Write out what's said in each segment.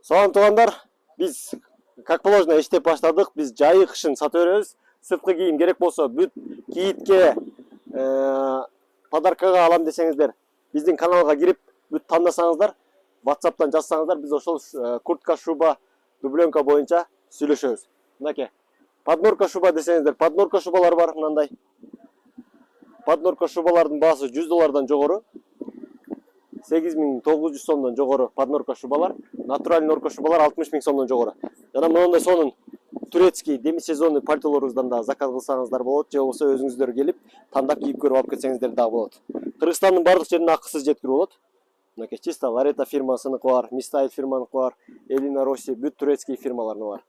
Салам туугандар, биз как положено иштеп баштадык. Биз жайы кышын сатып беребиз. Сырткы кийим керек болсо, бүт кийитке, подаркага алам десеңиздер, биздин каналга кирип, бүт тандасаңыздар, WhatsApp'тан жазсаңыздар, биз ошол куртка, шуба, дубленка боюнча сүйлөшөбүз. Мынакей. Поднорка шуба десеңиздер, поднорка шубалар бар мындай. Поднорка шубалардын баасы $100 жогору. 8900 сомдон жогору поднорка шубалар, натуральный норка шубалар 60000 сомдон жогору. Жана мындай сонун турецкий демисезонный пальтолорубуздан да заказ кылсаңыздар болот, же болбосо өзүңүздөр келип тандап кийип көрүп алып кетсеңиздер да болот. Кыргызстандын бардык жерине акысыз жеткирип болот. Мынакей чисто Ларета фирмасыныкы бар, Мистайл фирманыкы бар, Элина Росси бүт турецкий фирмаларны бар.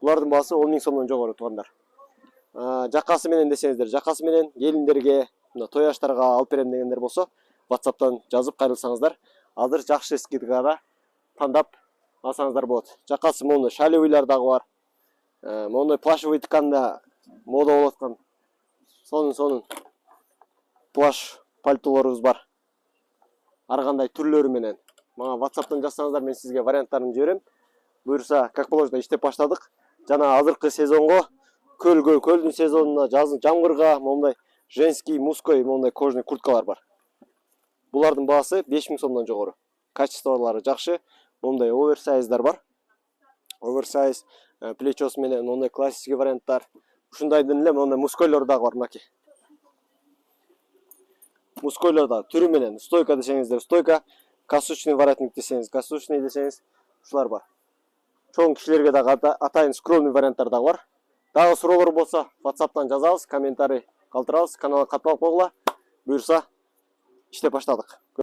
Булардын баасы 10000 сомдон жогору туугандар. Жакасы менен десеңиздер, жакасы менен келиндерге, той аштарга алып берем дегендер болсо, WhatsApp'тан жазып кайрылсаңыздар, азыр жакшы скидкада тандап алсаңыздар болот. Жакасы моундай шалевыйлар дагы бар. Моундай плашевый тканда мода болуп аткан сонун плаш пальтолорубуз бар. Ар кандай түрлөрү менен. Мага WhatsApp'тан жазсаңыздар, мен сизге варианттарын жиберем. Буюрса, как положено иштеп баштадык. Жана азыркы сезонго, көлдүн сезонуна, жаздын жамгырга моундай женский, мужской моундай кожаный курткалар бар. Булардын баасы 5000 сомдон жогору. Качестволору жакшы. Мондай оверсайздар бар. Оверсайз, плечос менен мондай классический варианттар. Ушундайдын эле мондай мужскойлор дагы бар мынакей. Мужскойлор да түрү менен, стойка десеңиздер, стойка, касушный воротник десеңиз, касушный десеңиз, ушулар бар. Чоң кишилерге дагы атайын скромный варианттар дагы бар. Дагы суроолор болсо, WhatsApp'тан жазабыз, комментарий калтырабыз, каналга катталып койгула. Буюрса, иштеп баштадык.